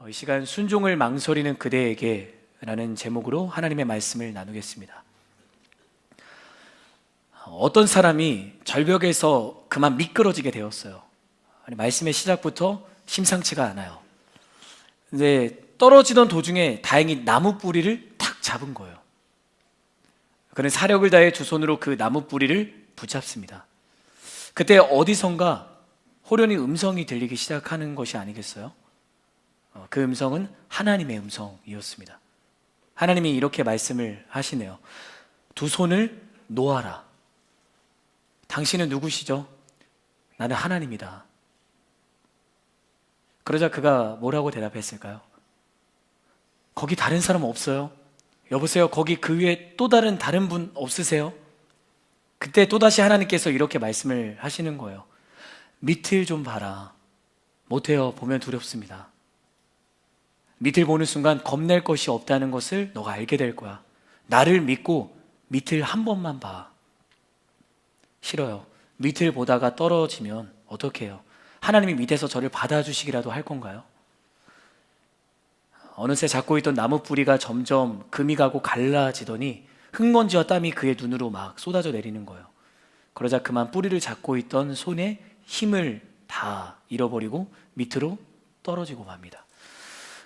이 시간 순종을 망설이는 그대에게 라는 제목으로 하나님의 말씀을 나누겠습니다. 어떤 사람이 절벽에서 그만 미끄러지게 되었어요. 말씀의 시작부터 심상치가 않아요. 근데 떨어지던 도중에 다행히 나무 뿌리를 탁 잡은 거예요. 그는 사력을 다해 두 손으로 그 나무 뿌리를 붙잡습니다. 그때 어디선가 호련히 음성이 들리기 시작하는 것이 아니겠어요? 그 음성은 하나님의 음성이었습니다. 하나님이 이렇게 말씀을 하시네요. 두 손을 놓아라. 당신은 누구시죠? 나는 하나님이다. 그러자 그가 뭐라고 대답했을까요? 거기 다른 사람 없어요? 여보세요? 거기 그 위에 또 다른 분 없으세요? 그때 또다시 하나님께서 이렇게 말씀을 하시는 거예요. 밑을 좀 봐라. 못해요. 보면 두렵습니다. 밑을 보는 순간 겁낼 것이 없다는 것을 너가 알게 될 거야. 나를 믿고 밑을 한 번만 봐. 싫어요. 밑을 보다가 떨어지면 어떻게 해요? 하나님이 밑에서 저를 받아주시기라도 할 건가요? 어느새 잡고 있던 나무 뿌리가 점점 금이 가고 갈라지더니 흙먼지와 땀이 그의 눈으로 막 쏟아져 내리는 거예요. 그러자 그만 뿌리를 잡고 있던 손에 힘을 다 잃어버리고 밑으로 떨어지고 맙니다.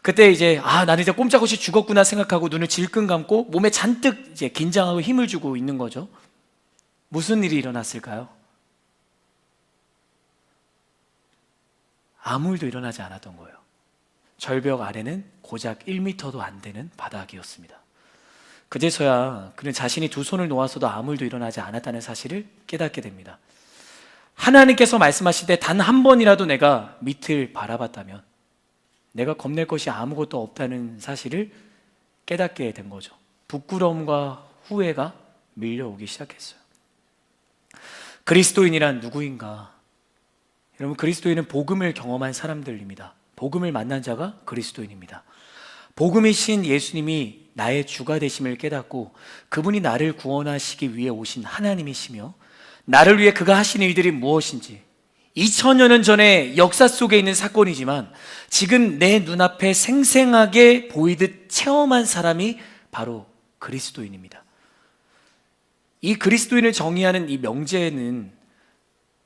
그때 이제 나는 이제 꼼짝없이 죽었구나 생각하고 눈을 질끈 감고 몸에 잔뜩 이제 긴장하고 힘을 주고 있는 거죠. 무슨 일이 일어났을까요? 아무 일도 일어나지 않았던 거예요. 절벽 아래는 고작 1m도 안 되는 바닥이었습니다. 그제서야 그는 자신이 두 손을 놓아서도 아무 일도 일어나지 않았다는 사실을 깨닫게 됩니다. 하나님께서 말씀하실 때 단 한 번이라도 내가 밑을 바라봤다면 내가 겁낼 것이 아무것도 없다는 사실을 깨닫게 된 거죠. 부끄러움과 후회가 밀려오기 시작했어요. 그리스도인이란 누구인가? 여러분, 그리스도인은 복음을 경험한 사람들입니다. 복음을 만난 자가 그리스도인입니다. 복음이신 예수님이 나의 주가 되심을 깨닫고 그분이 나를 구원하시기 위해 오신 하나님이시며 나를 위해 그가 하신 일들이 무엇인지 2000여 년 전의 역사 속에 있는 사건이지만 지금 내 눈앞에 생생하게 보이듯 체험한 사람이 바로 그리스도인입니다. 이 그리스도인을 정의하는 이 명제는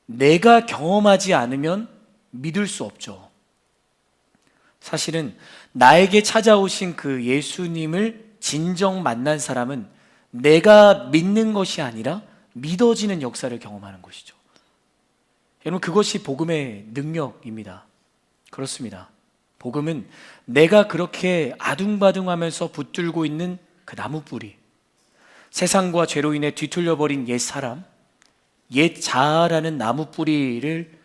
내가 경험하지 않으면 믿을 수 없죠. 사실은 나에게 찾아오신 그 예수님을 진정 만난 사람은 내가 믿는 것이 아니라 믿어지는 역사를 경험하는 것이죠. 여러분, 그것이 복음의 능력입니다. 그렇습니다. 복음은 내가 그렇게 아둥바둥하면서 붙들고 있는 그 나무 뿌리, 세상과 죄로 인해 뒤틀려버린 옛 사람, 옛 자아라는 나무 뿌리를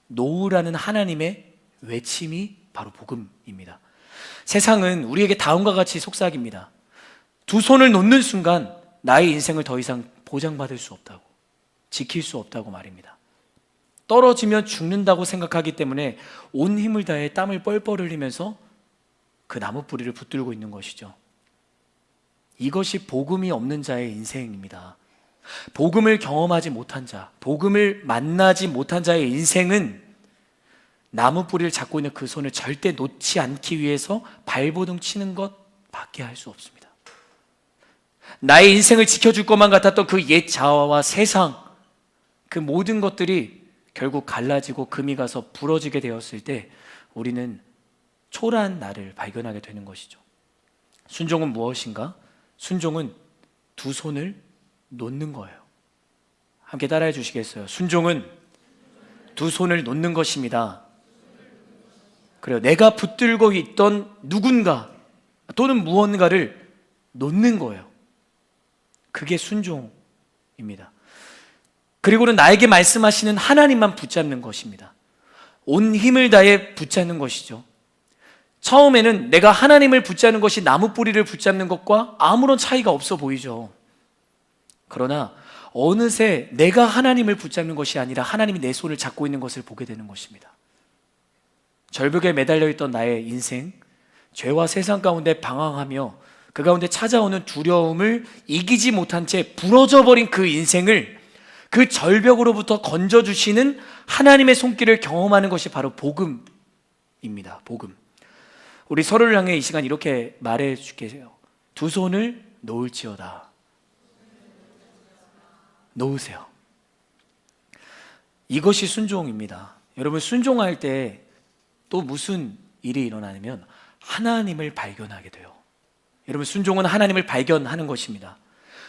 놓으라는 하나님의 외침이 바로 복음입니다. 세상은 우리에게 다음과 같이 속삭입니다. 두 손을 놓는 순간 나의 인생을 더 이상 보장받을 수 없다고, 지킬 수 없다고 말입니다. 떨어지면 죽는다고 생각하기 때문에 온 힘을 다해 땀을 뻘뻘 흘리면서 그 나무 뿌리를 붙들고 있는 것이죠. 이것이 복음이 없는 자의 인생입니다. 복음을 경험하지 못한 자, 복음을 만나지 못한 자의 인생은 나무 뿌리를 잡고 있는 그 손을 절대 놓지 않기 위해서 발버둥 치는 것밖에 할 수 없습니다. 나의 인생을 지켜줄 것만 같았던 그 옛 자아와 세상, 그 모든 것들이 결국 갈라지고 금이 가서 부러지게 되었을 때 우리는 초라한 나를 발견하게 되는 것이죠. 순종은 무엇인가? 순종은 두 손을 놓는 거예요. 함께 따라해 주시겠어요? 순종은 두 손을 놓는 것입니다. 그래요. 내가 붙들고 있던 누군가 또는 무언가를 놓는 거예요. 그게 순종입니다. 그리고는 나에게 말씀하시는 하나님만 붙잡는 것입니다. 온 힘을 다해 붙잡는 것이죠. 처음에는 내가 하나님을 붙잡는 것이 나무 뿌리를 붙잡는 것과 아무런 차이가 없어 보이죠. 그러나 어느새 내가 하나님을 붙잡는 것이 아니라 하나님이 내 손을 잡고 있는 것을 보게 되는 것입니다. 절벽에 매달려 있던 나의 인생, 죄와 세상 가운데 방황하며 그 가운데 찾아오는 두려움을 이기지 못한 채 부러져 버린 그 인생을 그 절벽으로부터 건져주시는 하나님의 손길을 경험하는 것이 바로 복음입니다. 복음. 우리 서로를 향해 이 시간 이렇게 말해 주게요. 두 손을 놓을지어다. 놓으세요. 이것이 순종입니다. 여러분, 순종할 때 또 무슨 일이 일어나냐면 하나님을 발견하게 돼요. 여러분, 순종은 하나님을 발견하는 것입니다.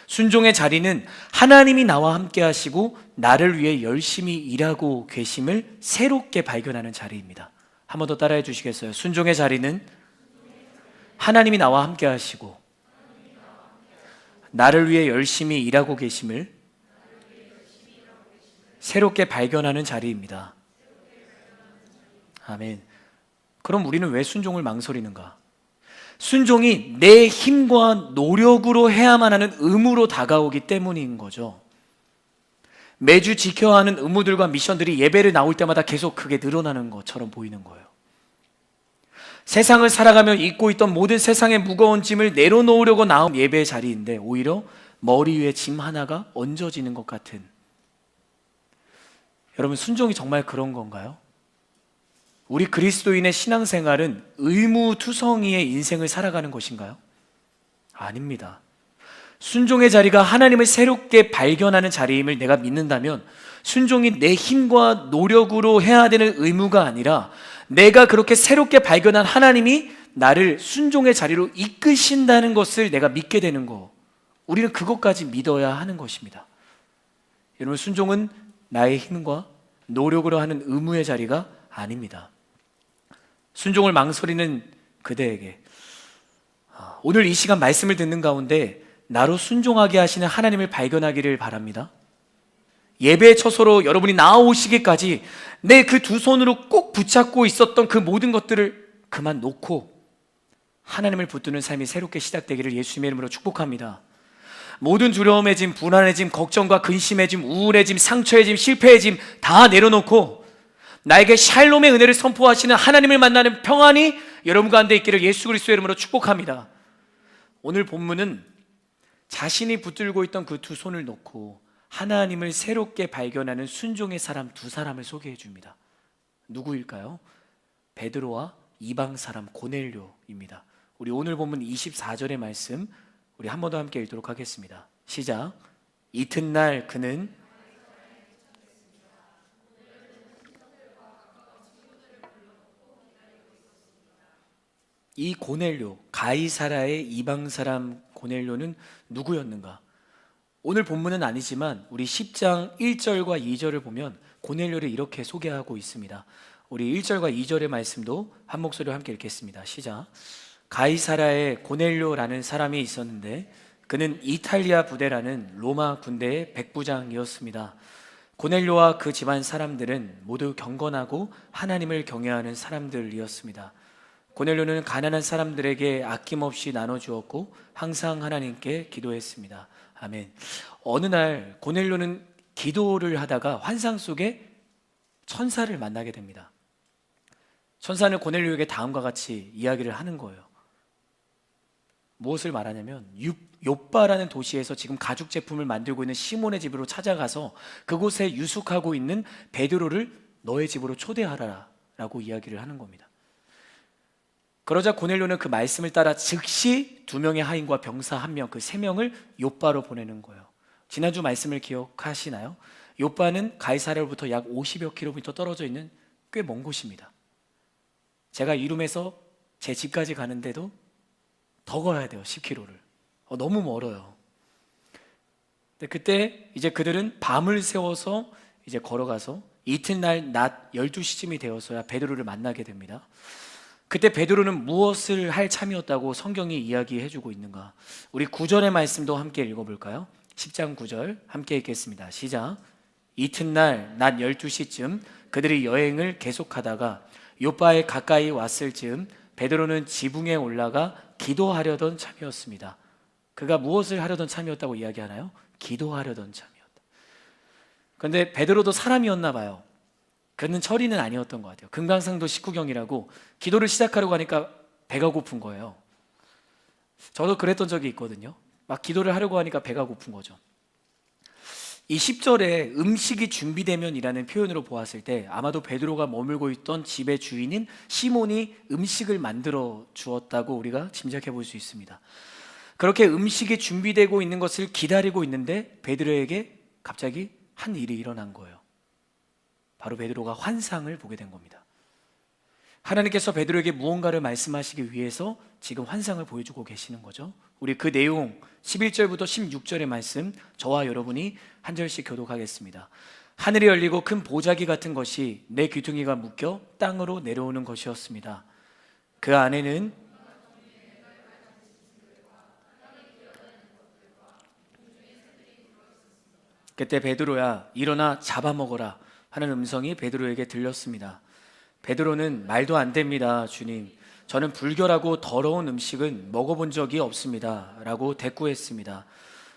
순종의 자리는 하나님이 나와 함께 하시고 나를 위해 열심히 일하고 계심을 새롭게 발견하는 자리입니다. 한 번 더 따라해 주시겠어요? 순종의 자리는 하나님이 나와 함께 하시고 나를 위해 열심히 일하고 계심을 새롭게 발견하는 자리입니다. 아멘. 그럼 우리는 왜 순종을 망설이는가? 순종이 내 힘과 노력으로 해야만 하는 의무로 다가오기 때문인 거죠. 매주 지켜야 하는 의무들과 미션들이 예배를 나올 때마다 계속 크게 늘어나는 것처럼 보이는 거예요. 세상을 살아가며 잊고 있던 모든 세상의 무거운 짐을 내려놓으려고 나온 예배의 자리인데 오히려 머리 위에 짐 하나가 얹어지는 것 같은. 여러분, 순종이 정말 그런 건가요? 우리 그리스도인의 신앙생활은 의무투성이의 인생을 살아가는 것인가요? 아닙니다. 순종의 자리가 하나님을 새롭게 발견하는 자리임을 내가 믿는다면 순종이 내 힘과 노력으로 해야 되는 의무가 아니라 내가 그렇게 새롭게 발견한 하나님이 나를 순종의 자리로 이끄신다는 것을 내가 믿게 되는 거, 우리는 그것까지 믿어야 하는 것입니다. 여러분, 순종은 나의 힘과 노력으로 하는 의무의 자리가 아닙니다. 순종을 망설이는 그대에게 오늘 이 시간 말씀을 듣는 가운데 나로 순종하게 하시는 하나님을 발견하기를 바랍니다. 예배의 처소로 여러분이 나오시기까지 내 그 두 손으로 꼭 붙잡고 있었던 그 모든 것들을 그만 놓고 하나님을 붙드는 삶이 새롭게 시작되기를 예수님의 이름으로 축복합니다. 모든 두려움의 짐, 불안의 짐, 걱정과 근심의 짐, 우울의 짐, 상처의 짐, 실패의 짐 다 내려놓고 나에게 샬롬의 은혜를 선포하시는 하나님을 만나는 평안이 여러분 가운데 있기를 예수 그리스도의 이름으로 축복합니다. 오늘 본문은 자신이 붙들고 있던 그 두 손을 놓고 하나님을 새롭게 발견하는 순종의 사람 두 사람을 소개해 줍니다. 누구일까요? 베드로와 이방 사람 고넬료입니다. 우리 오늘 본문 24절의 말씀 우리 한 번 더 함께 읽도록 하겠습니다. 시작. 이튿날 그는 이 고넬료, 가이사라의 이방 사람 고넬료는 누구였는가? 오늘 본문은 아니지만 우리 10장 1절과 2절을 보면 고넬료를 이렇게 소개하고 있습니다. 우리 1절과 2절의 말씀도 한 목소리로 함께 읽겠습니다. 시작. 가이사라에 고넬료라는 사람이 있었는데 그는 이탈리아 부대라는 로마 군대의 백부장이었습니다. 고넬료와 그 집안 사람들은 모두 경건하고 하나님을 경외하는 사람들이었습니다. 고넬료는 가난한 사람들에게 아낌없이 나눠주었고 항상 하나님께 기도했습니다. 아멘. 어느 날 고넬료는 기도를 하다가 환상 속에 천사를 만나게 됩니다. 천사는 고넬료에게 다음과 같이 이야기를 하는 거예요. 무엇을 말하냐면 욥바라는 도시에서 지금 가죽 제품을 만들고 있는 시몬의 집으로 찾아가서 그곳에 유숙하고 있는 베드로를 너의 집으로 초대하라 라고 이야기를 하는 겁니다. 그러자 고넬료는 그 말씀을 따라 즉시 2명의 하인과 병사 1명, 그 3명을 욥바로 보내는 거예요. 지난주 말씀을 기억하시나요? 욥바는 가이사랴로부터 약 50여 킬로미터 떨어져 있는 꽤 먼 곳입니다. 제가 이룸에서 제 집까지 가는데도 더 걸어야 돼요. 10km를. 너무 멀어요. 근데 그때 이제 그들은 밤을 새워서 이제 걸어가서 이튿날 낮 12시쯤이 되어서야 베드로를 만나게 됩니다. 그때 베드로는 무엇을 할 참이었다고 성경이 이야기해주고 있는가? 우리 9절의 말씀도 함께 읽어볼까요? 10장 9절 함께 읽겠습니다. 시작. 이튿날 낮 12시쯤 그들이 여행을 계속하다가 욥바에 가까이 왔을 즈음 베드로는 지붕에 올라가 기도하려던 참이었습니다. 그가 무엇을 하려던 참이었다고 이야기하나요? 기도하려던 참이었다. 그런데 베드로도 사람이었나 봐요. 그는 철인은 아니었던 것 같아요. 금강산도 19경이라고 기도를 시작하려고 하니까 배가 고픈 거예요. 저도 그랬던 적이 있거든요. 막 기도를 하려고 하니까 배가 고픈 거죠. 이 10절에 음식이 준비되면이라는 표현으로 보았을 때 아마도 베드로가 머물고 있던 집의 주인인 시몬이 음식을 만들어 주었다고 우리가 짐작해 볼 수 있습니다. 그렇게 음식이 준비되고 있는 것을 기다리고 있는데 베드로에게 갑자기 한 일이 일어난 거예요. 바로 베드로가 환상을 보게 된 겁니다. 하나님께서 베드로에게 무언가를 말씀하시기 위해서 지금 환상을 보여주고 계시는 거죠. 우리 그 내용 11절부터 16절의 말씀 저와 여러분이 한 절씩 교독하겠습니다. 하늘이 열리고 큰 보자기 같은 것이 내 귀퉁이가 묶여 땅으로 내려오는 것이었습니다. 그 안에는 그때 베드로야 일어나 잡아먹어라 하는 음성이 베드로에게 들렸습니다. 베드로는 말도 안 됩니다, 주님. 저는 불결하고 더러운 음식은 먹어본 적이 없습니다 라고 대꾸했습니다.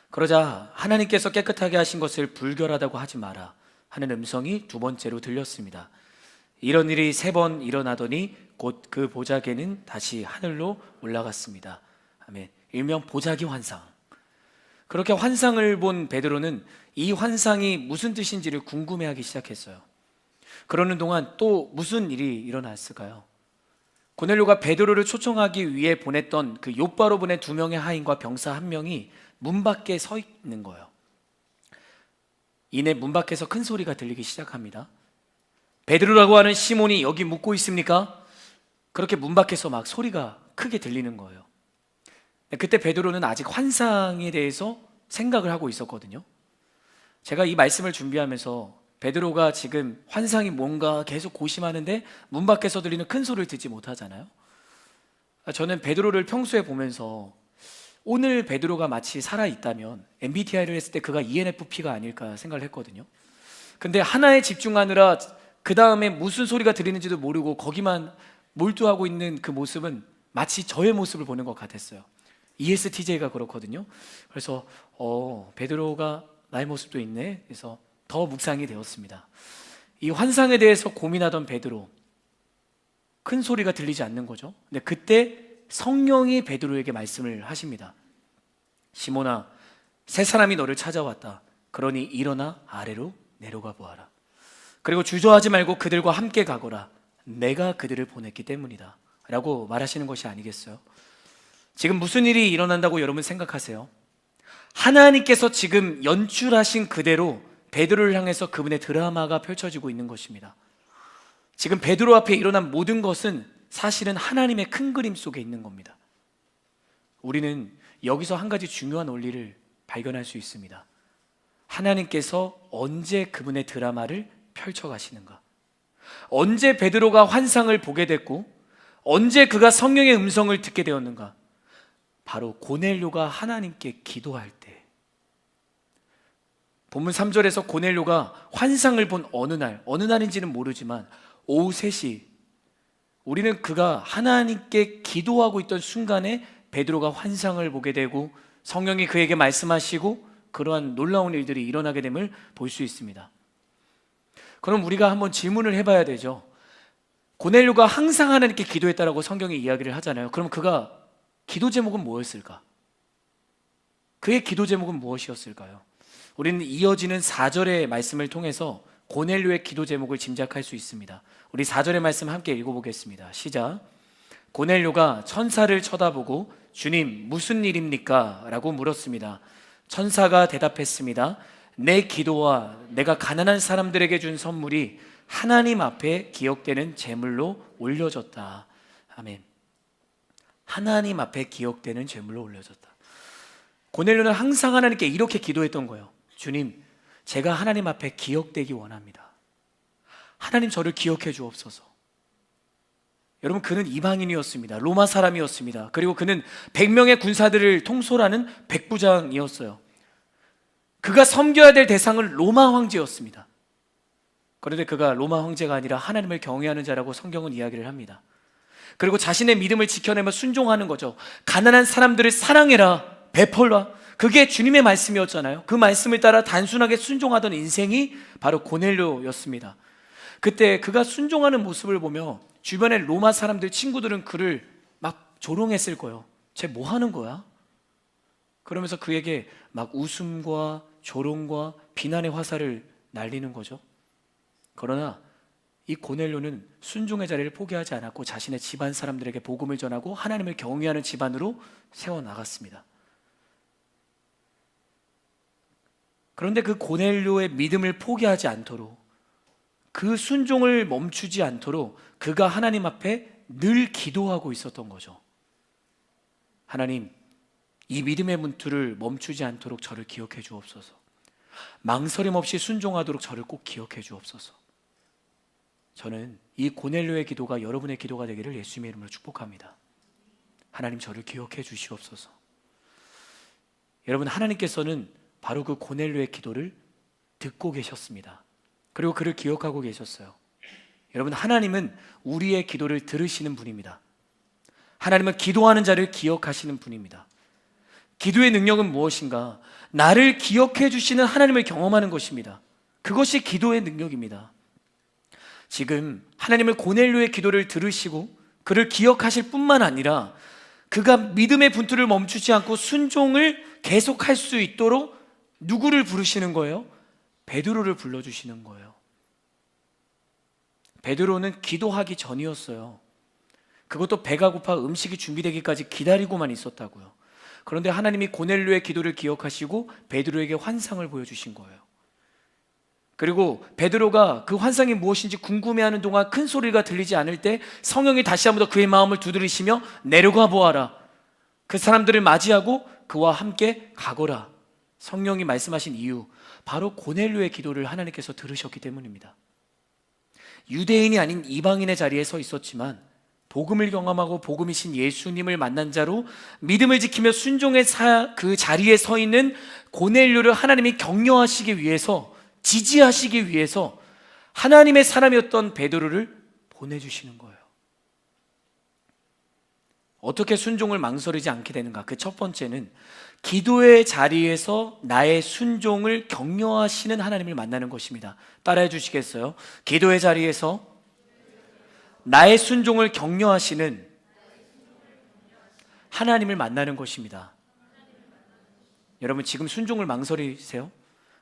그러자 하나님께서 깨끗하게 하신 것을 불결하다고 하지 마라 하는 음성이 두 번째로 들렸습니다. 이런 일이 3번 일어나더니 곧 그 보자기는 다시 하늘로 올라갔습니다. 아멘. 일명 보자기 환상. 그렇게 환상을 본 베드로는 이 환상이 무슨 뜻인지를 궁금해하기 시작했어요. 그러는 동안 또 무슨 일이 일어났을까요? 고넬료가 베드로를 초청하기 위해 보냈던 그 욥바로 보낸 2명의 하인과 병사 1명이 문 밖에 서 있는 거예요. 이내 문 밖에서 큰 소리가 들리기 시작합니다. 베드로라고 하는 시몬이 여기 묵고 있습니까? 그렇게 문 밖에서 막 소리가 크게 들리는 거예요. 그때 베드로는 아직 환상에 대해서 생각을 하고 있었거든요. 제가 이 말씀을 준비하면서 베드로가 지금 환상이 뭔가 계속 고심하는데 문 밖에서 들리는 큰 소리를 듣지 못하잖아요. 저는 베드로를 평소에 보면서 오늘 베드로가 마치 살아있다면 MBTI를 했을 때 그가 ENFP가 아닐까 생각을 했거든요. 근데 하나에 집중하느라 그 다음에 무슨 소리가 들리는지도 모르고 거기만 몰두하고 있는 그 모습은 마치 저의 모습을 보는 것 같았어요. ESTJ가 그렇거든요. 그래서 베드로가 나의 모습도 있네. 그래서 더 묵상이 되었습니다. 이 환상에 대해서 고민하던 베드로, 큰 소리가 들리지 않는 거죠. 근데 그때 성령이 베드로에게 말씀을 하십니다. 시몬아, 세 사람이 너를 찾아왔다. 그러니 일어나 아래로 내려가 보아라. 그리고 주저하지 말고 그들과 함께 가거라. 내가 그들을 보냈기 때문이다 라고 말하시는 것이 아니겠어요? 지금 무슨 일이 일어난다고 여러분 생각하세요? 하나님께서 지금 연출하신 그대로 베드로를 향해서 그분의 드라마가 펼쳐지고 있는 것입니다. 지금 베드로 앞에 일어난 모든 것은 사실은 하나님의 큰 그림 속에 있는 겁니다. 우리는 여기서 한 가지 중요한 원리를 발견할 수 있습니다. 하나님께서 언제 그분의 드라마를 펼쳐가시는가? 언제 베드로가 환상을 보게 됐고 언제 그가 성령의 음성을 듣게 되었는가? 바로 고넬료가 하나님께 기도할 때. 본문 3절에서 고넬료가 환상을 본 어느 날인지는 모르지만 오후 3시, 우리는 그가 하나님께 기도하고 있던 순간에 베드로가 환상을 보게 되고 성령이 그에게 말씀하시고 그러한 놀라운 일들이 일어나게 됨을 볼 수 있습니다. 그럼 우리가 한번 질문을 해봐야 되죠. 고넬료가 항상 하나님께 기도했다라고 성경이 이야기를 하잖아요. 그럼 그가 기도 제목은 뭐였을까? 그의 기도 제목은 무엇이었을까요? 우리는 이어지는 4절의 말씀을 통해서 고넬료의 기도 제목을 짐작할 수 있습니다. 우리 4절의 말씀 함께 읽어보겠습니다. 시작. 고넬료가 천사를 쳐다보고 주님 무슨 일입니까? 라고 물었습니다. 천사가 대답했습니다. 내 기도와 내가 가난한 사람들에게 준 선물이 하나님 앞에 기억되는 제물로 올려졌다. 아멘. 하나님 앞에 기억되는 제물로 올려졌다. 고넬료는 항상 하나님께 이렇게 기도했던 거예요. 주님, 제가 하나님 앞에 기억되기 원합니다. 하나님 저를 기억해 주옵소서. 여러분, 그는 이방인이었습니다. 로마 사람이었습니다. 그리고 그는 100명의 군사들을 통솔하는 백부장이었어요. 그가 섬겨야 될 대상은 로마 황제였습니다. 그런데 그가 로마 황제가 아니라 하나님을 경외하는 자라고 성경은 이야기를 합니다. 그리고 자신의 믿음을 지켜내며 순종하는 거죠. 가난한 사람들을 사랑해라, 베풀라. 그게 주님의 말씀이었잖아요. 그 말씀을 따라 단순하게 순종하던 인생이 바로 고넬료였습니다. 그때 그가 순종하는 모습을 보며 주변의 로마 사람들, 친구들은 그를 막 조롱했을 거예요. 쟤 뭐 하는 거야? 그러면서 그에게 막 웃음과 조롱과 비난의 화살을 날리는 거죠. 그러나 이 고넬료는 순종의 자리를 포기하지 않았고 자신의 집안 사람들에게 복음을 전하고 하나님을 경외하는 집안으로 세워나갔습니다. 그런데 그 고넬료의 믿음을 포기하지 않도록, 그 순종을 멈추지 않도록 그가 하나님 앞에 늘 기도하고 있었던 거죠. 하나님, 이 믿음의 문투를 멈추지 않도록 저를 기억해 주옵소서. 망설임 없이 순종하도록 저를 꼭 기억해 주옵소서. 저는 이 고넬료의 기도가 여러분의 기도가 되기를 예수님의 이름으로 축복합니다. 하나님, 저를 기억해 주시옵소서. 여러분, 하나님께서는 바로 그 고넬료의 기도를 듣고 계셨습니다. 그리고 그를 기억하고 계셨어요. 여러분, 하나님은 우리의 기도를 들으시는 분입니다. 하나님은 기도하는 자를 기억하시는 분입니다. 기도의 능력은 무엇인가? 나를 기억해 주시는 하나님을 경험하는 것입니다. 그것이 기도의 능력입니다. 지금 하나님은 고넬료의 기도를 들으시고 그를 기억하실 뿐만 아니라 그가 믿음의 분투를 멈추지 않고 순종을 계속할 수 있도록 누구를 부르시는 거예요? 베드로를 불러주시는 거예요. 베드로는 기도하기 전이었어요. 그것도 배가 고파 음식이 준비되기까지 기다리고만 있었다고요. 그런데 하나님이 고넬료의 기도를 기억하시고 베드로에게 환상을 보여주신 거예요. 그리고 베드로가 그 환상이 무엇인지 궁금해하는 동안 큰 소리가 들리지 않을 때 성령이 다시 한번 더 그의 마음을 두드리시며 내려가 보아라. 그 사람들을 맞이하고 그와 함께 가거라. 성령이 말씀하신 이유, 바로 고넬료의 기도를 하나님께서 들으셨기 때문입니다. 유대인이 아닌 이방인의 자리에 서 있었지만 복음을 경험하고 복음이신 예수님을 만난 자로 믿음을 지키며 순종의 그 자리에 서 있는 고넬료를 하나님이 격려하시기 위해서, 지지하시기 위해서 하나님의 사람이었던 베드로를 보내주시는 거예요. 어떻게 순종을 망설이지 않게 되는가? 그 첫 번째는 기도의 자리에서 나의 순종을 격려하시는 하나님을 만나는 것입니다. 따라해 주시겠어요? 기도의 자리에서 나의 순종을 격려하시는 하나님을 만나는 것입니다. 여러분, 지금 순종을 망설이세요?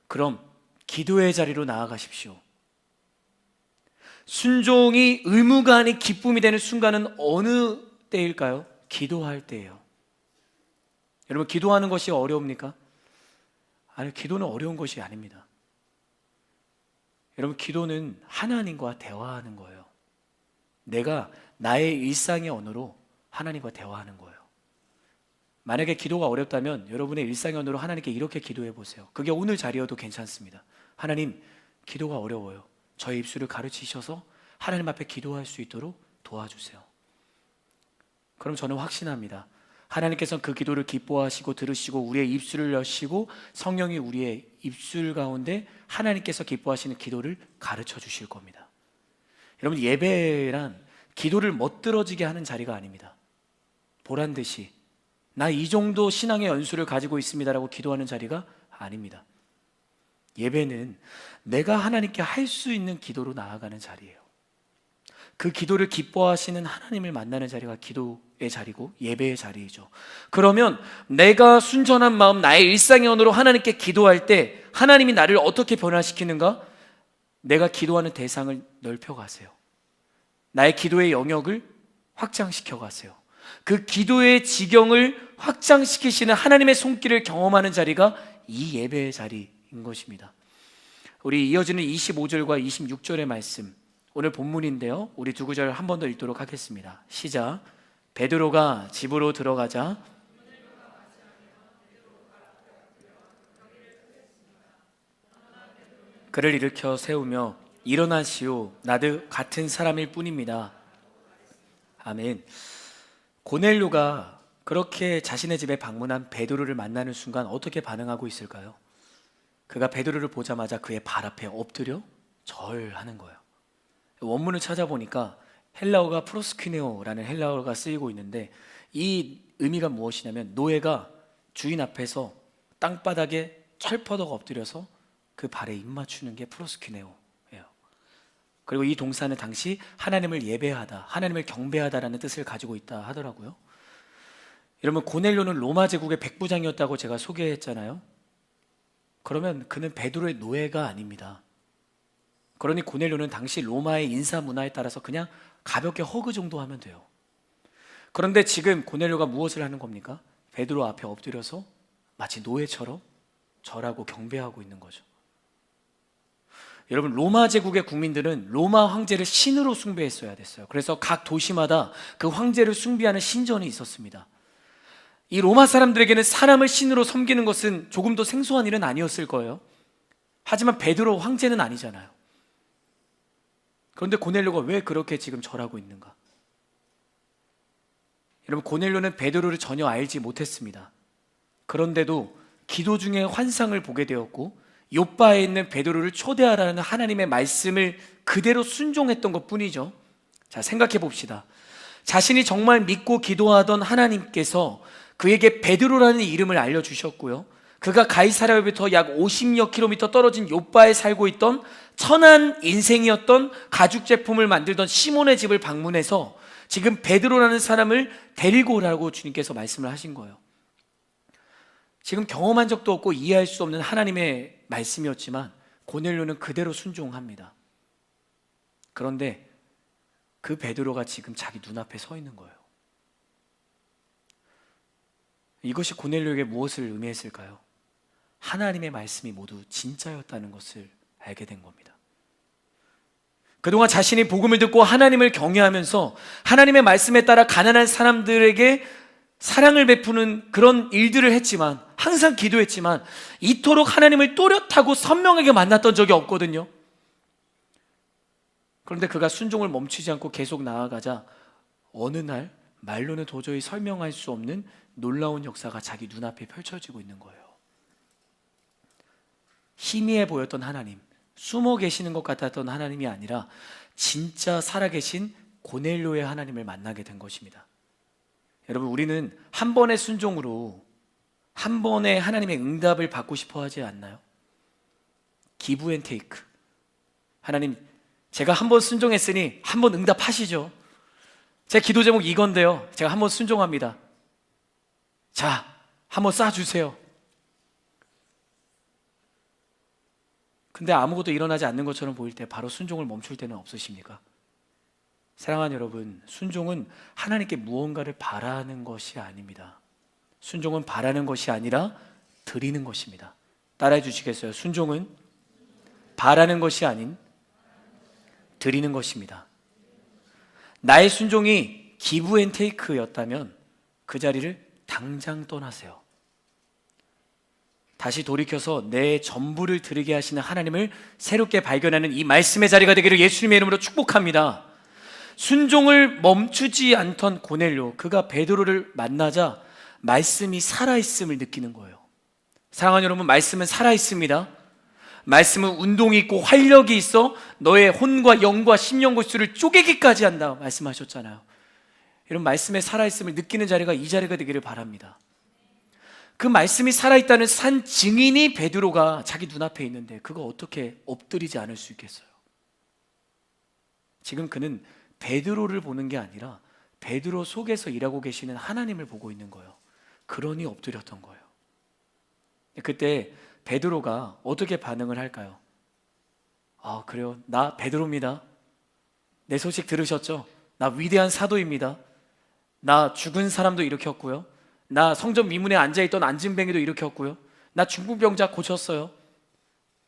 그럼 기도의 자리로 나아가십시오. 순종이 의무가 아닌 기쁨이 되는 순간은 어느 때일까요? 기도할 때예요. 여러분, 기도하는 것이 어려웁니까? 아니, 기도는 어려운 것이 아닙니다. 여러분, 기도는 하나님과 대화하는 거예요. 내가 나의 일상의 언어로 하나님과 대화하는 거예요. 만약에 기도가 어렵다면 여러분의 일상의 언어로 하나님께 이렇게 기도해 보세요. 그게 오늘 자리여도 괜찮습니다. 하나님, 기도가 어려워요. 저의 입술을 가르치셔서 하나님 앞에 기도할 수 있도록 도와주세요. 그럼 저는 확신합니다. 하나님께서는 그 기도를 기뻐하시고 들으시고 우리의 입술을 여시고 성령이 우리의 입술 가운데 하나님께서 기뻐하시는 기도를 가르쳐 주실 겁니다. 여러분, 예배란 기도를 멋들어지게 하는 자리가 아닙니다. 보란 듯이 나 이 정도 신앙의 연수를 가지고 있습니다라고 기도하는 자리가 아닙니다. 예배는 내가 하나님께 할 수 있는 기도로 나아가는 자리예요. 그 기도를 기뻐하시는 하나님을 만나는 자리가 기도의 자리고 예배의 자리이죠. 그러면 내가 순전한 마음, 나의 일상의 언어로 하나님께 기도할 때 하나님이 나를 어떻게 변화시키는가? 내가 기도하는 대상을 넓혀가세요. 나의 기도의 영역을 확장시켜 가세요. 그 기도의 지경을 확장시키시는 하나님의 손길을 경험하는 자리가 이 예배의 자리인 것입니다. 우리 이어지는 25절과 26절의 말씀, 오늘 본문인데요, 우리 두 구절 한 번 더 읽도록 하겠습니다. 시작. 베드로가 집으로 들어가자 그를 일으켜 세우며 일어나시오, 나도 같은 사람일 뿐입니다. 아멘. 고넬료가 그렇게 자신의 집에 방문한 베드로를 만나는 순간 어떻게 반응하고 있을까요? 그가 베드로를 보자마자 그의 발 앞에 엎드려 절하는 거예요. 원문을 찾아보니까 헬라어가 프로스퀴네오라는 헬라어가 쓰이고 있는데 이 의미가 무엇이냐면 노예가 주인 앞에서 땅바닥에 철퍼덕 엎드려서 그 발에 입 맞추는 게 프로스퀴네오예요. 그리고 이 동사는 당시 하나님을 예배하다, 하나님을 경배하다라는 뜻을 가지고 있다 하더라고요. 여러분, 고넬료는 로마 제국의 백부장이었다고 제가 소개했잖아요. 그러면 그는 베드로의 노예가 아닙니다. 그러니 고넬료는 당시 로마의 인사 문화에 따라서 그냥 가볍게 허그 정도 하면 돼요. 그런데 지금 고넬료가 무엇을 하는 겁니까? 베드로 앞에 엎드려서 마치 노예처럼 절하고 경배하고 있는 거죠. 여러분, 로마 제국의 국민들은 로마 황제를 신으로 숭배했어야 됐어요. 그래서 각 도시마다 그 황제를 숭배하는 신전이 있었습니다. 이 로마 사람들에게는 사람을 신으로 섬기는 것은 조금 더 생소한 일은 아니었을 거예요. 하지만 베드로 황제는 아니잖아요. 그런데 고넬료가 왜 그렇게 지금 절하고 있는가? 여러분, 고넬료는 베드로를 전혀 알지 못했습니다. 그런데도 기도 중에 환상을 보게 되었고 욥바에 있는 베드로를 초대하라는 하나님의 말씀을 그대로 순종했던 것뿐이죠. 자, 생각해 봅시다. 자신이 정말 믿고 기도하던 하나님께서 그에게 베드로라는 이름을 알려주셨고요, 그가 가이사랴로부터 약 50여 킬로미터 떨어진 욥바에 살고 있던 천한 인생이었던 가죽 제품을 만들던 시몬의 집을 방문해서 지금 베드로라는 사람을 데리고 오라고 주님께서 말씀을 하신 거예요. 지금 경험한 적도 없고 이해할 수 없는 하나님의 말씀이었지만 고넬료는 그대로 순종합니다. 그런데 그 베드로가 지금 자기 눈앞에 서 있는 거예요. 이것이 고넬료에게 무엇을 의미했을까요? 하나님의 말씀이 모두 진짜였다는 것을 알게 된 겁니다. 그동안 자신이 복음을 듣고 하나님을 경외하면서 하나님의 말씀에 따라 가난한 사람들에게 사랑을 베푸는 그런 일들을 했지만, 항상 기도했지만 이토록 하나님을 또렷하고 선명하게 만났던 적이 없거든요. 그런데 그가 순종을 멈추지 않고 계속 나아가자 어느 날 말로는 도저히 설명할 수 없는 놀라운 역사가 자기 눈앞에 펼쳐지고 있는 거예요. 희미해 보였던 하나님, 숨어 계시는 것 같았던 하나님이 아니라 진짜 살아계신 고넬료의 하나님을 만나게 된 것입니다. 여러분, 우리는 한 번의 순종으로 한 번의 하나님의 응답을 받고 싶어 하지 않나요? 기브 앤 테이크. 하나님, 제가 한 번 순종했으니 한 번 응답하시죠. 제 기도 제목 이건데요, 제가 한 번 순종합니다. 자, 한 번 쏴주세요. 근데 아무것도 일어나지 않는 것처럼 보일 때 바로 순종을 멈출 때는 없으십니까? 사랑하는 여러분, 순종은 하나님께 무언가를 바라는 것이 아닙니다. 순종은 바라는 것이 아니라 드리는 것입니다. 따라해 주시겠어요? 순종은 바라는 것이 아닌 드리는 것입니다. 나의 순종이 기브 앤 테이크였다면 그 자리를 당장 떠나세요. 다시 돌이켜서 내 전부를 드리게 하시는 하나님을 새롭게 발견하는 이 말씀의 자리가 되기를 예수님의 이름으로 축복합니다. 순종을 멈추지 않던 고넬료, 그가 베드로를 만나자 말씀이 살아있음을 느끼는 거예요. 사랑하는 여러분, 말씀은 살아있습니다. 말씀은 운동이 있고 활력이 있어 너의 혼과 영과 심령과 수를 쪼개기까지 한다 말씀하셨잖아요. 이런 말씀의 살아있음을 느끼는 자리가 이 자리가 되기를 바랍니다. 그 말씀이 살아있다는 산 증인이 베드로가 자기 눈앞에 있는데 그거 어떻게 엎드리지 않을 수 있겠어요? 지금 그는 베드로를 보는 게 아니라 베드로 속에서 일하고 계시는 하나님을 보고 있는 거예요. 그러니 엎드렸던 거예요. 그때 베드로가 어떻게 반응을 할까요? 아, 그래요? 나 베드로입니다. 내 소식 들으셨죠? 나 위대한 사도입니다. 나 죽은 사람도 일으켰고요, 나 성전 미문에 앉아있던 안진뱅이도 일으켰고요, 나 중풍병자 고쳤어요.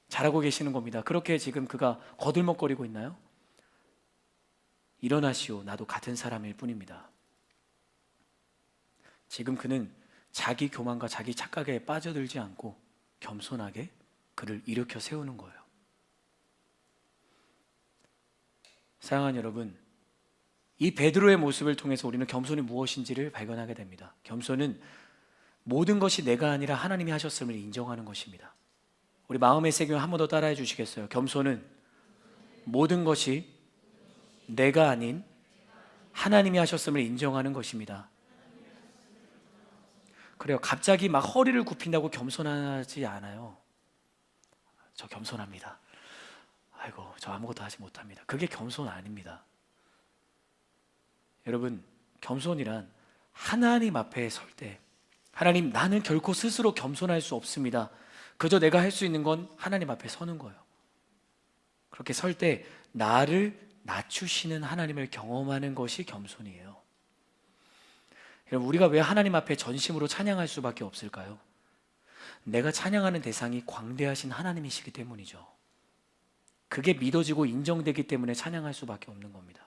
잘하고 계시는 겁니다. 그렇게 지금 그가 거들먹거리고 있나요? 일어나시오, 나도 같은 사람일 뿐입니다. 지금 그는 자기 교만과 자기 착각에 빠져들지 않고 겸손하게 그를 일으켜 세우는 거예요. 사랑하는 여러분, 이 베드로의 모습을 통해서 우리는 겸손이 무엇인지를 발견하게 됩니다. 겸손은 모든 것이 내가 아니라 하나님이 하셨음을 인정하는 것입니다. 우리 마음의 새김 한 번 더 따라해 주시겠어요? 겸손은 모든 것이 내가 아닌 하나님이 하셨음을 인정하는 것입니다. 그래요. 갑자기 막 허리를 굽힌다고 겸손하지 않아요. 저 겸손합니다. 아이고, 저 아무것도 하지 못합니다. 그게 겸손 아닙니다. 여러분, 겸손이란 하나님 앞에 설 때, 하나님, 나는 결코 스스로 겸손할 수 없습니다. 그저 내가 할 수 있는 건 하나님 앞에 서는 거예요. 그렇게 설 때 나를 낮추시는 하나님을 경험하는 것이 겸손이에요. 여러분, 우리가 왜 하나님 앞에 전심으로 찬양할 수밖에 없을까요? 내가 찬양하는 대상이 광대하신 하나님이시기 때문이죠. 그게 믿어지고 인정되기 때문에 찬양할 수밖에 없는 겁니다.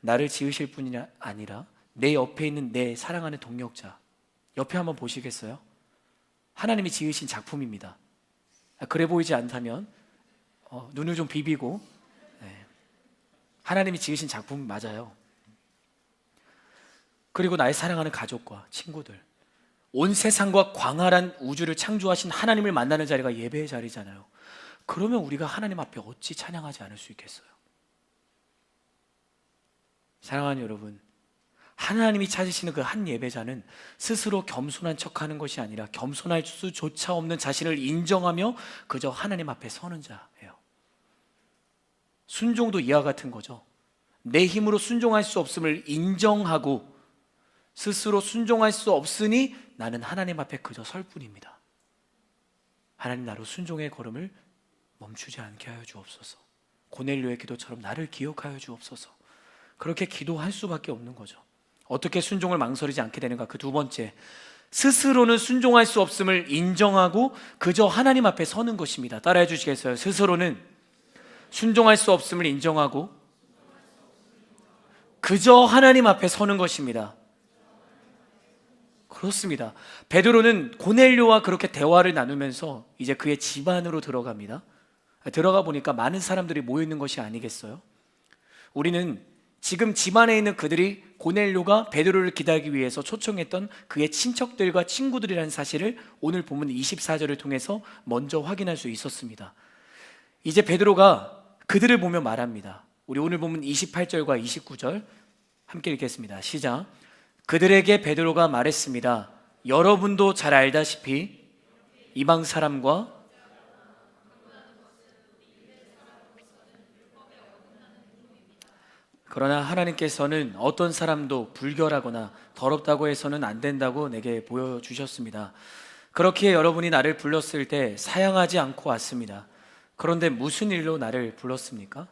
나를 지으실 뿐이 아니라 내 옆에 있는 내 사랑하는 동역자, 옆에 한번 보시겠어요? 하나님이 지으신 작품입니다. 그래 보이지 않다면 눈을 좀 비비고, 하나님이 지으신 작품 맞아요. 그리고 나의 사랑하는 가족과 친구들, 온 세상과 광활한 우주를 창조하신 하나님을 만나는 자리가 예배의 자리잖아요. 그러면 우리가 하나님 앞에 어찌 찬양하지 않을 수 있겠어요? 사랑하는 여러분, 하나님이 찾으시는 그 한 예배자는 스스로 겸손한 척하는 것이 아니라 겸손할 수조차 없는 자신을 인정하며 그저 하나님 앞에 서는 자예요. 순종도 이와 같은 거죠. 내 힘으로 순종할 수 없음을 인정하고 스스로 순종할 수 없으니 나는 하나님 앞에 그저 설 뿐입니다. 하나님, 나로 순종의 걸음을 멈추지 않게 하여 주옵소서. 고넬료의 기도처럼 나를 기억하여 주옵소서. 그렇게 기도할 수밖에 없는 거죠. 어떻게 순종을 망설이지 않게 되는가? 그 두 번째, 스스로는 순종할 수 없음을 인정하고 그저 하나님 앞에 서는 것입니다. 따라해 주시겠어요? 스스로는 순종할 수 없음을 인정하고 그저 하나님 앞에 서는 것입니다. 그렇습니다. 베드로는 고넬료와 그렇게 대화를 나누면서 이제 그의 집 안으로 들어갑니다. 들어가 보니까 많은 사람들이 모여 있는 것이 아니겠어요? 우리는 지금 집 안에 있는 그들이 고넬료가 베드로를 기다리기 위해서 초청했던 그의 친척들과 친구들이라는 사실을 오늘 본문 24절을 통해서 먼저 확인할 수 있었습니다. 이제 베드로가 그들을 보며 말합니다. 우리 오늘 본문 28절과 29절 함께 읽겠습니다. 시작. 그들에게 베드로가 말했습니다. 여러분도 잘 알다시피 이방 사람과 그러나 하나님께서는 어떤 사람도 불결하거나 더럽다고 해서는 안 된다고 내게 보여주셨습니다. 그렇기에 여러분이 나를 불렀을 때 사양하지 않고 왔습니다. 그런데 무슨 일로 나를 불렀습니까?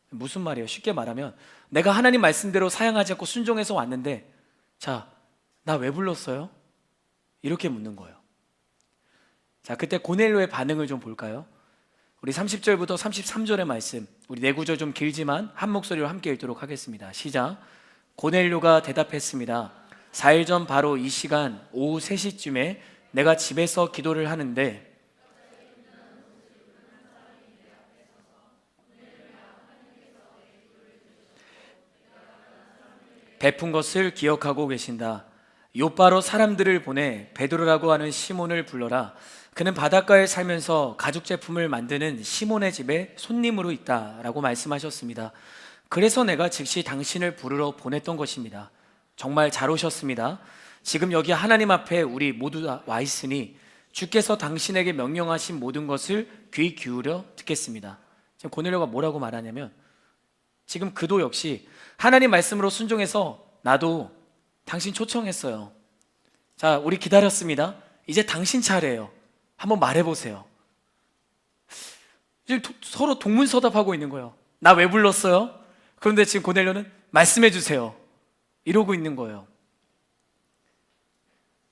무슨 말이에요? 쉽게 말하면 내가 하나님 말씀대로 사양하지 않고 순종해서 왔는데, 자, 나 왜 불렀어요? 이렇게 묻는 거예요. 자, 그때 고넬료의 반응을 좀 볼까요? 우리 30절부터 33절의 말씀, 우리 네 구절 좀 길지만 한 목소리로 함께 읽도록 하겠습니다. 시작. 고넬료가 대답했습니다. 4일 전 바로 이 시간 오후 3시쯤에 내가 집에서 기도를 하는데 베푼 것을 기억하고 계신다. 요바로 사람들을 보내 베드로라고 하는 시몬을 불러라. 그는 바닷가에 살면서 가죽 제품을 만드는 시몬의 집에 손님으로 있다라고 말씀하셨습니다. 그래서 내가 즉시 당신을 부르러 보냈던 것입니다. 정말 잘 오셨습니다. 지금 여기 하나님 앞에 우리 모두 다 와 있으니 주께서 당신에게 명령하신 모든 것을 귀 기울여 듣겠습니다. 지금 고넬료가 뭐라고 말하냐면, 지금 그도 역시 하나님 말씀으로 순종해서 나도 당신 초청했어요. 자, 우리 기다렸습니다. 이제 당신 차례예요. 한번 말해보세요. 지금 서로 동문서답하고 있는 거예요. 나 왜 불렀어요? 그런데 지금 고넬료는 말씀해 주세요. 이러고 있는 거예요.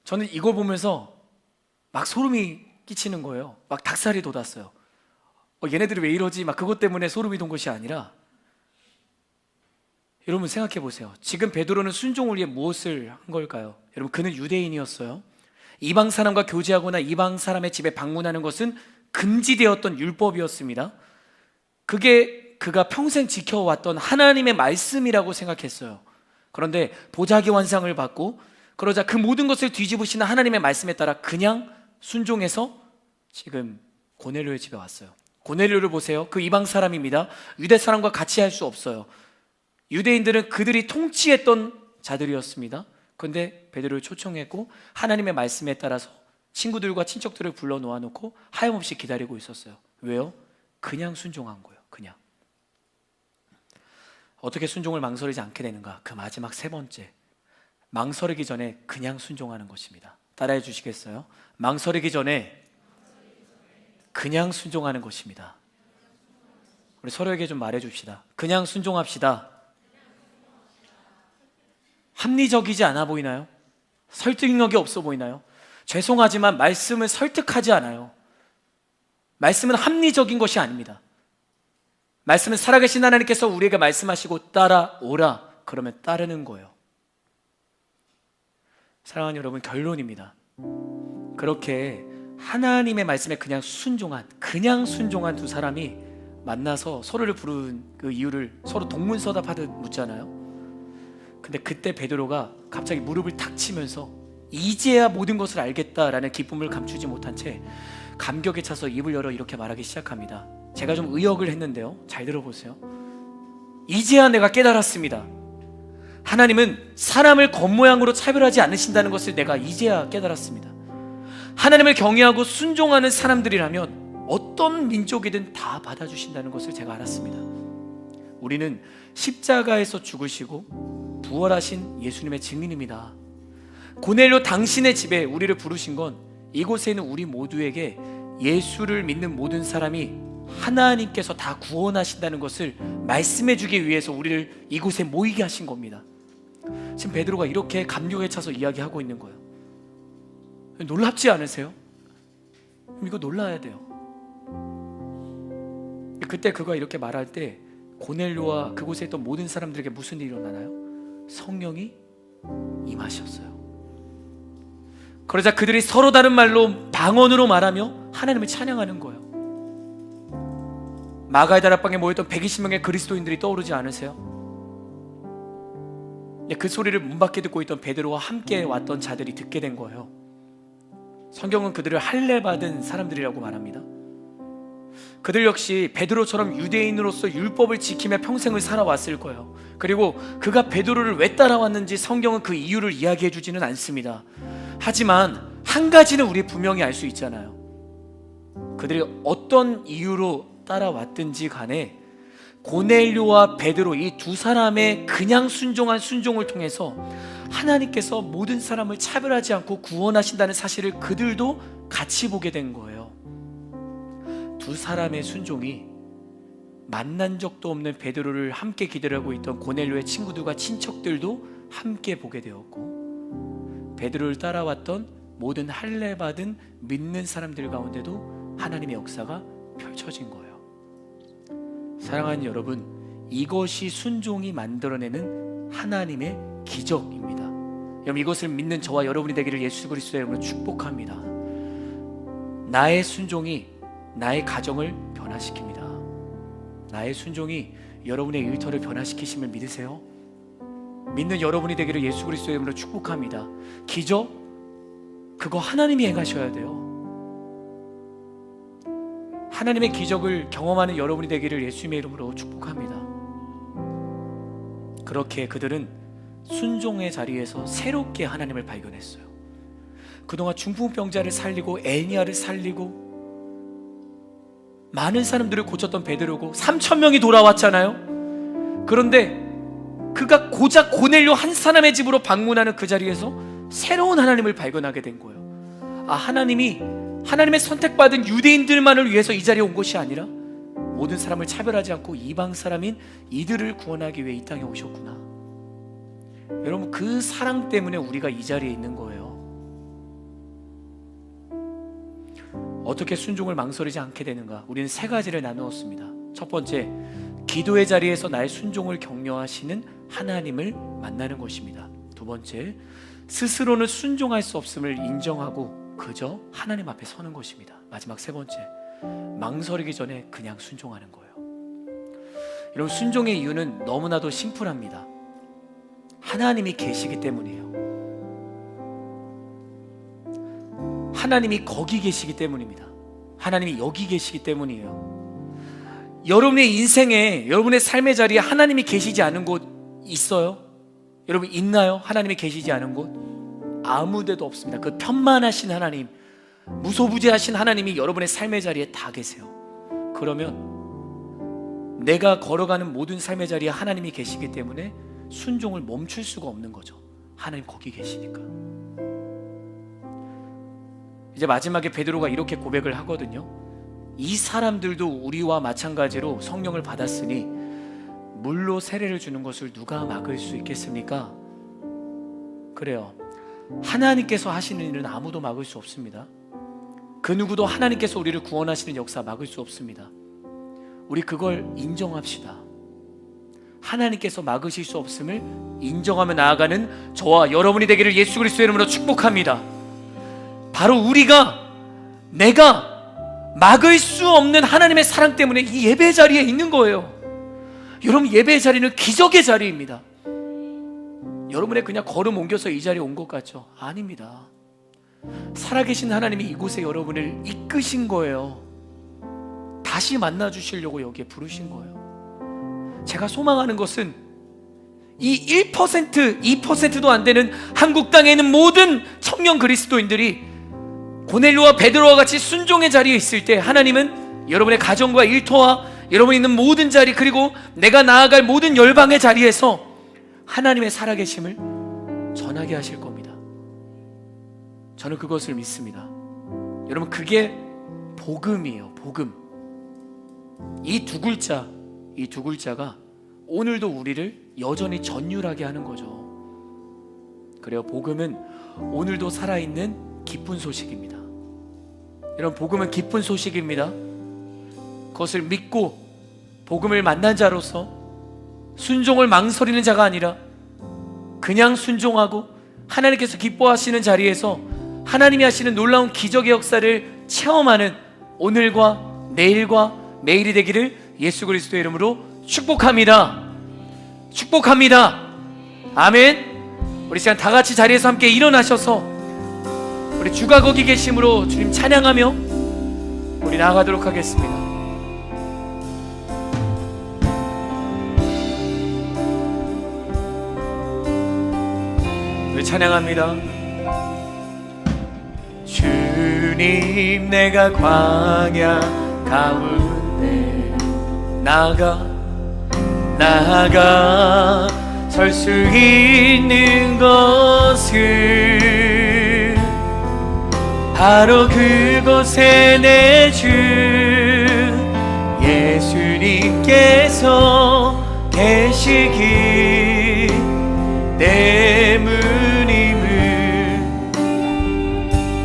저는 이걸 보면서 막 소름이 끼치는 거예요. 막 닭살이 돋았어요. 얘네들이 왜 이러지? 막 그것 때문에 소름이 돋은 것이 아니라, 여러분 생각해 보세요. 지금 베드로는 순종을 위해 무엇을 한 걸까요? 여러분, 그는 유대인이었어요. 이방 사람과 교제하거나 이방 사람의 집에 방문하는 것은 금지되었던 율법이었습니다. 그게 그가 평생 지켜왔던 하나님의 말씀이라고 생각했어요. 그런데 보자기 환상을 받고 그러자 그 모든 것을 뒤집으시는 하나님의 말씀에 따라 그냥 순종해서 지금 고넬료의 집에 왔어요. 고넬료를 보세요. 그 이방 사람입니다. 유대 사람과 같이 할 수 없어요. 유대인들은 그들이 통치했던 자들이었습니다. 그런데 베드로를 초청했고 하나님의 말씀에 따라서 친구들과 친척들을 불러 놓아놓고 하염없이 기다리고 있었어요. 왜요? 그냥 순종한 거예요. 그냥. 어떻게 순종을 망설이지 않게 되는가? 그 마지막 세 번째, 망설이기 전에 그냥 순종하는 것입니다. 따라해 주시겠어요? 망설이기 전에 그냥 순종하는 것입니다. 우리 서로에게 좀 말해줍시다. 그냥 순종합시다. 합리적이지 않아 보이나요? 설득력이 없어 보이나요? 죄송하지만 말씀은 설득하지 않아요. 말씀은 합리적인 것이 아닙니다. 말씀은 살아계신 하나님께서 우리에게 말씀하시고 따라오라 그러면 따르는 거예요. 사랑하는 여러분, 결론입니다. 그렇게 하나님의 말씀에 그냥 순종한 두 사람이 만나서 서로를 부른 그 이유를 서로 동문서답하듯 묻잖아요. 근데 그때 베드로가 갑자기 무릎을 탁 치면서 이제야 모든 것을 알겠다라는 기쁨을 감추지 못한 채 감격에 차서 입을 열어 이렇게 말하기 시작합니다. 제가 좀 의역을 했는데요, 잘 들어보세요. 이제야 내가 깨달았습니다. 하나님은 사람을 겉모양으로 차별하지 않으신다는 것을 내가 이제야 깨달았습니다. 하나님을 경외하고 순종하는 사람들이라면 어떤 민족이든 다 받아주신다는 것을 제가 알았습니다. 우리는 십자가에서 죽으시고 부활하신 예수님의 증인입니다. 고넬료 당신의 집에 우리를 부르신 건 이곳에 있는 우리 모두에게 예수를 믿는 모든 사람이 하나님께서 다 구원하신다는 것을 말씀해 주기 위해서 우리를 이곳에 모이게 하신 겁니다. 지금 베드로가 이렇게 감격에 차서 이야기하고 있는 거예요. 놀랍지 않으세요? 이거 놀라야 돼요. 그때 그가 이렇게 말할 때 고넬료와 그곳에 있던 모든 사람들에게 무슨 일이 일어나나요? 성령이 임하셨어요. 그러자 그들이 서로 다른 말로 방언으로 말하며 하나님을 찬양하는 거예요. 마가의 다락방에 모였던 120명의 그리스도인들이 떠오르지 않으세요? 그 소리를 문 밖에 듣고 있던 베드로와 함께 왔던 자들이 듣게 된 거예요. 성경은 그들을 할례받은 사람들이라고 말합니다. 그들 역시 베드로처럼 유대인으로서 율법을 지키며 평생을 살아왔을 거예요. 그리고 그가 베드로를 왜 따라왔는지 성경은 그 이유를 이야기해 주지는 않습니다. 하지만 한 가지는 우리 분명히 알 수 있잖아요. 그들이 어떤 이유로 따라왔든지 간에 고넬료와 베드로 이 두 사람의 그냥 순종한 순종을 통해서 하나님께서 모든 사람을 차별하지 않고 구원하신다는 사실을 그들도 같이 보게 된 거예요. 두 사람의 순종이 만난 적도 없는 베드로를 함께 기다리고 있던 고넬료의 친구들과 친척들도 함께 보게 되었고, 베드로를 따라왔던 모든 할례받은 믿는 사람들 가운데도 하나님의 역사가 펼쳐진 거예요. 사랑하는 여러분, 이것이 순종이 만들어내는 하나님의 기적입니다. 여러분, 이것을 믿는 저와 여러분이 되기를 예수 그리스도의 이름으로 축복합니다. 나의 순종이 나의 가정을 변화시킵니다. 나의 순종이 여러분의 일터를 변화시키심을 믿으세요? 믿는 여러분이 되기를 예수 그리스도의 이름으로 축복합니다. 기적? 그거 하나님이 행하셔야 돼요. 하나님의 기적을 경험하는 여러분이 되기를 예수님의 이름으로 축복합니다. 그렇게 그들은 순종의 자리에서 새롭게 하나님을 발견했어요. 그동안 중풍병자를 살리고 애니아를 살리고 많은 사람들을 고쳤던 베드로고 3,000명이 돌아왔잖아요. 그런데 그가 고작 고넬료 한 사람의 집으로 방문하는 그 자리에서 새로운 하나님을 발견하게 된 거예요. 하나님의 선택받은 유대인들만을 위해서 이 자리에 온 것이 아니라 모든 사람을 차별하지 않고 이방 사람인 이들을 구원하기 위해 이 땅에 오셨구나. 여러분, 그 사랑 때문에 우리가 이 자리에 있는 거예요. 어떻게 순종을 망설이지 않게 되는가? 우리는 세 가지를 나누었습니다. 첫 번째, 기도의 자리에서 나의 순종을 격려하시는 하나님을 만나는 것입니다. 두 번째, 스스로는 순종할 수 없음을 인정하고 그저 하나님 앞에 서는 것입니다. 마지막 세 번째, 망설이기 전에 그냥 순종하는 거예요. 여러분, 순종의 이유는 너무나도 심플합니다. 하나님이 계시기 때문이에요. 하나님이 거기 계시기 때문입니다. 하나님이 여기 계시기 때문이에요. 여러분의 인생에, 여러분의 삶의 자리에 하나님이 계시지 않은 곳 있어요? 여러분, 있나요? 하나님이 계시지 않은 곳? 아무 데도 없습니다. 그 편만하신 하나님, 무소부재하신 하나님이 여러분의 삶의 자리에 다 계세요. 그러면 내가 걸어가는 모든 삶의 자리에 하나님이 계시기 때문에 순종을 멈출 수가 없는 거죠. 하나님 거기 계시니까. 이제 마지막에 베드로가 이렇게 고백을 하거든요. 이 사람들도 우리와 마찬가지로 성령을 받았으니 물로 세례를 주는 것을 누가 막을 수 있겠습니까? 그래요. 하나님께서 하시는 일은 아무도 막을 수 없습니다. 그 누구도 하나님께서 우리를 구원하시는 역사 막을 수 없습니다. 우리 그걸 인정합시다. 하나님께서 막으실 수 없음을 인정하며 나아가는 저와 여러분이 되기를 예수 그리스도의 이름으로 축복합니다. 바로 내가 막을 수 없는 하나님의 사랑 때문에 이 예배 자리에 있는 거예요. 여러분, 예배 자리는 기적의 자리입니다. 여러분의 그냥 걸음 옮겨서 이 자리에 온 것 같죠? 아닙니다. 살아계신 하나님이 이곳에 여러분을 이끄신 거예요. 다시 만나 주시려고 여기에 부르신 거예요. 제가 소망하는 것은 이 1%, 2%도 안 되는 한국 땅에 있는 모든 청년 그리스도인들이 고넬료와 베드로와 같이 순종의 자리에 있을 때 하나님은 여러분의 가정과 일터와 여러분이 있는 모든 자리, 그리고 내가 나아갈 모든 열방의 자리에서 하나님의 살아계심을 전하게 하실 겁니다. 저는 그것을 믿습니다. 여러분, 그게 복음이에요. 복음. 이 두 글자가 오늘도 우리를 여전히 전율하게 하는 거죠. 그래요. 복음은 오늘도 살아있는 기쁜 소식입니다. 여러분, 복음은 기쁜 소식입니다. 그것을 믿고 복음을 만난 자로서 순종을 망설이는 자가 아니라 그냥 순종하고 하나님께서 기뻐하시는 자리에서 하나님이 하시는 놀라운 기적의 역사를 체험하는 오늘과 내일과 매일이 되기를 예수 그리스도의 이름으로 축복합니다. 축복합니다. 아멘. 우리 시간 다 같이 자리에서 함께 일어나셔서 우리 주가 거기 계심으로 주님 찬양하며 우리 나아가도록 하겠습니다. 우리 찬양합니다. 주님, 내가 광야 가운데 나아가 설 수 있는 것은 바로 그곳에 내 주 예수님께서 계시기 때문임을.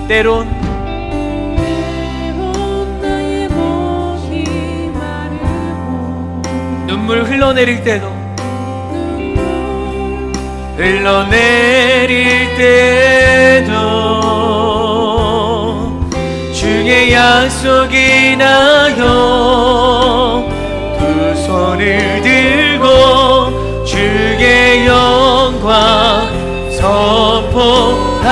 때론 나의 목이 마르고 눈물 흘러내릴 때도 주의 약속이 나여 두 손을 들고 주의 영광 선포하리.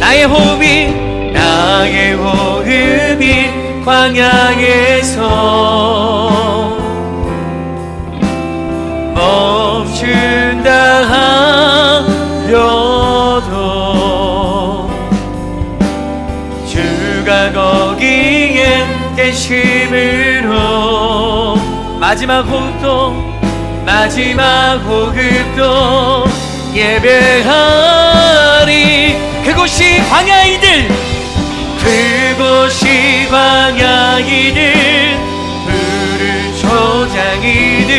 나의 호흡이 광야에서 멈춘다 하려도 주가 거기에 계심으로 마지막 호흡도 예배하리. 그곳이 광야이들 푸른 초장이들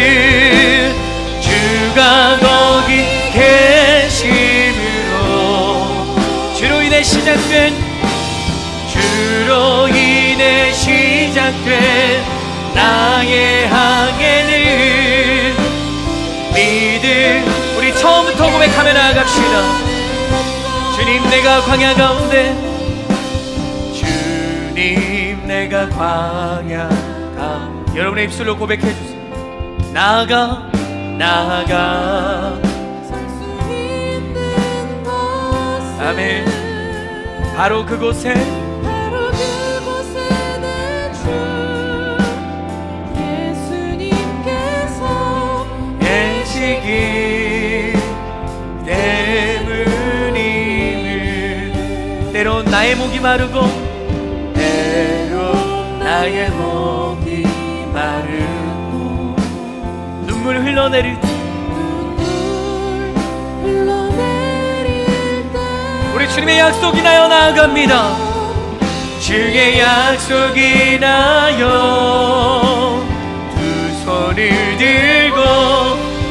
주가 거기 계심으로 주로 인해 시작된 나의 항해는 믿음. 우리 처음부터 고백하며 나아갑시다. 주님, 내가 광야 가운데 주님, 내가 광야 가운데. 여러분의 입술로 고백해 주세요. 나아가 아멘. 바로 그곳에 내 주 예수님께서 계시기 때문임을. 때론 나의 목이 마르고 눈물 흘러내릴 때 우리 주님의 약속이 나여 나아갑니다. 주의 약속이 나요 두 손을 들고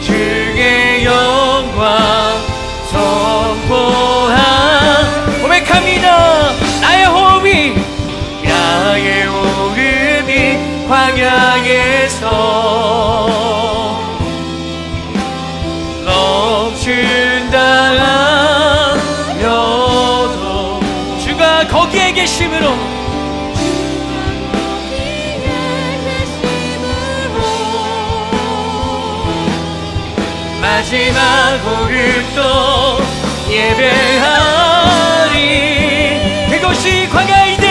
주의 영광 선포한 고백합니다. 나의 호흡이 광야에서 넘친다 하며도 주가 거기에 계심으로 마지막 호흡도 예배하리. 그곳이 광야이든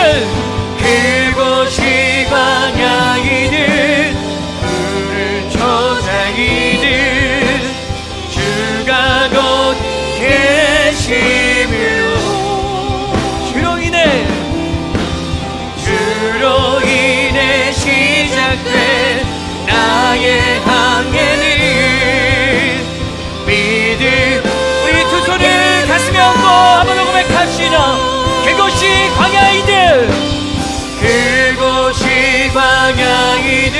그곳이 광야이든 푸른 초장이든 주가 곧 계심으로 주로 인해 시작된 나의 항해는 믿음. 우리 두 손을 가슴에 얹고 한번 더 고백합시다. 그곳이 광야이든 그곳이 광야이든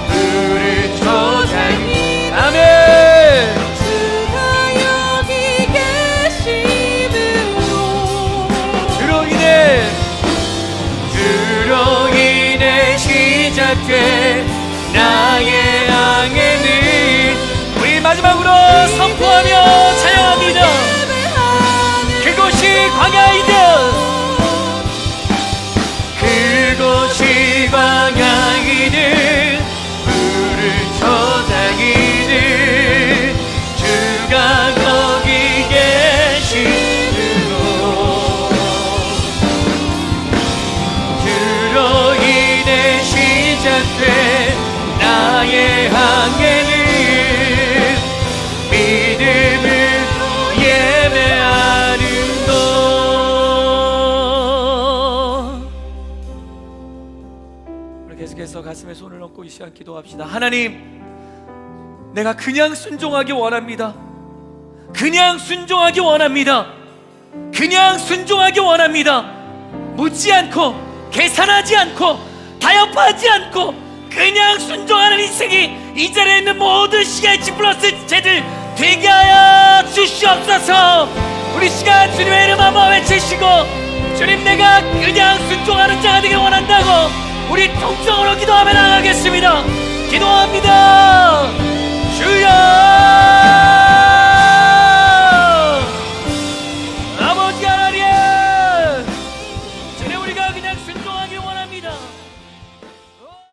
푸른 초장이든 아멘. 주가 여기 계심으로 주로 인해 시작된 나의 항해는 우리 마지막으로 선포하며 찬양합니다. 그곳이 광야이든 그곳이 광야이든 푸른 초장이든 주가 거기 계심으로 주로 인해 시작된 나의 항해는 믿음을 예배하는 것. 우리 계속해서 가슴에 손을 얹고 이 시간 기도합시다. 하나님, 내가 그냥 순종하기 원합니다. 그냥 순종하기 원합니다. 그냥 순종하기 원합니다. 묻지 않고 계산하지 않고 타협하지 않고 그냥 순종하는 인생이 이 자리에 있는 모든 CIG 플러스 제들 되게 하여 주시옵소서. 우리 시간 주님의 이름 한번 외치시고, 주님, 내가 그냥 순종하는 자가 되길 원한다고 우리 통성으로 기도하며 나가겠습니다. 기도합니다.